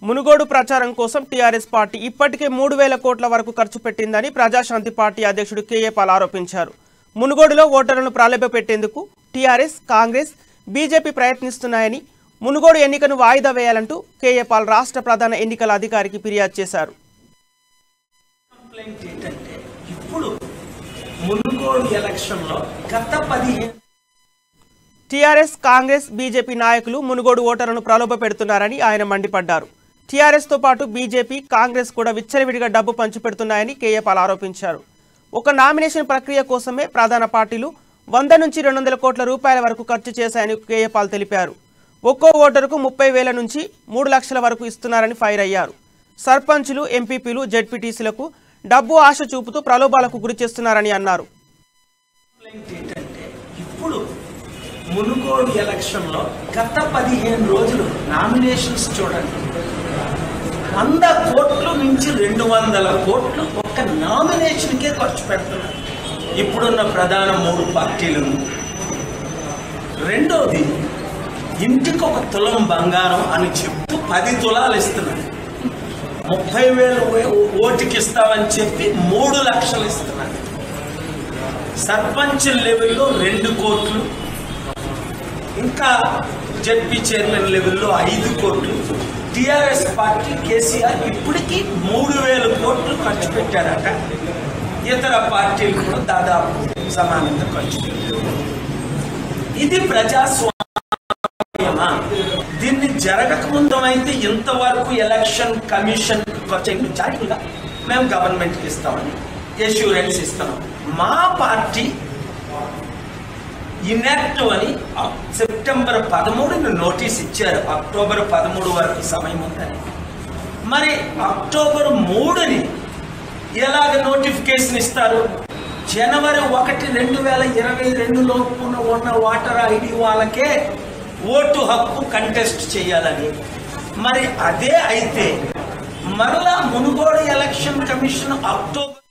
మునుగోడు ప్రచారం కోసం TRS party ఇప్పటికే 3,000 కోట్ల వరకు ఖర్చు పెట్టిందని ప్రజాశాంతి పార్టీ అధ్యక్షుడు కేఏ పాల్ ఆరోపించారు. మునుగోడులో ఓటర్లను ప్రలోభపెట్టేందుకు టీఆర్ఎస్, కాంగ్రెస్, బీజేపీ ప్రయత్నిస్తున్నాయని, మునుగోడు ఎన్నికను వాయిదా వేయాలంటూ కేఏ పాల్ రాష్ట్ర ప్రధాన ఎన్నికల అధికారికి ఫిర్యాదు చేశారు. టీఆర్ఎస్, కాంగ్రెస్, బీజేపీ నాయకులు మునుగోడు ఓటర్లను ప్రలోభపెడుతున్నారని ఆయన మండిపడ్డారు. టీఆర్ఎస్ తో పాటు బీజేపీ, కాంగ్రెస్ కూడా విచ్చలవిడిగా డబ్బు పంచిపెడుతున్నాయని కేఏ పాల్ ఆరోపించారు. ఒక నామినేషన్ ప్రక్రియ కోసమే ప్రధాన పార్టీలు 100 నుంచి 200 కోట్ల రూపాయల వరకు ఖర్చు చేశాయని కేఏ పాల్ తెలిపారు. ఒక్కో ఓటరుకు 30,000 నుంచి 3 లక్షల వరకు ఇస్తున్నారని ఫైర్ అయ్యారు. సర్పంచులు, ఎంపీపీలు, జెడ్పీటీసీలకు డబ్బు ఆశ చూపుతూ ప్రలోభాలకు గురి చేస్తున్నారని అన్నారు. మునుగోడు ఎలక్షన్ లో గత 15 రోజులు నామినేషన్స్ చూడండి, 100 కోట్ల నుంచి 200 కోట్లు ఒక్క నామినేషన్కే ఖర్చు పెడుతున్నారు ఇప్పుడున్న ప్రధాన 3 పార్టీలు. రెండోది, ఇంటికి 1 తులం బంగారం అని చెప్తూ 10 తులాలు ఇస్తున్నారు. 30,000 ఓటుకి ఇస్తామని చెప్పి 3 లక్షలు ఇస్తున్నారు. సర్పంచ్ లెవెల్లో 2 కోట్లు, ఇంకా జెడ్పీ చైర్మన్ లెవెల్లో 5 కోట్లు. టీఆర్ఎస్ పార్టీ కేసీఆర్ ఇప్పటికీ 3,000 కోట్లు ఖర్చు పెట్టారట. ఇతర పార్టీలు కూడా దాదాపు సమానంగా ఖర్చు పెట్టారు. ఇది ప్రజాస్వామ్యమా? దీన్ని జరగక ముందు అయితే ఇంతవరకు ఎలక్షన్ కమిషన్ చారిటీగా మేము గవర్నమెంట్కి ఇస్తామని ఎష్యూరెన్స్ ఇస్తున్నాం. మా పార్టీ ఇన్యాక్టివ్ అని సెప్టెంబర్ 13న నోటీస్ ఇచ్చారు. అక్టోబర్ 13 వరకు సమయం ఉందని. మరి అక్టోబర్ 3ని ఎలాగ నోటిఫికేషన్ ఇస్తారు? జనవరి 1, 2022 ఉన్న ఓటర్ ఐడి వాళ్ళకే ఓటు హక్కు కంటెస్ట్ చేయాలని. మరి అదే అయితే మరలా మునుగోడు ఎలక్షన్ కమిషన్ అక్టోబర్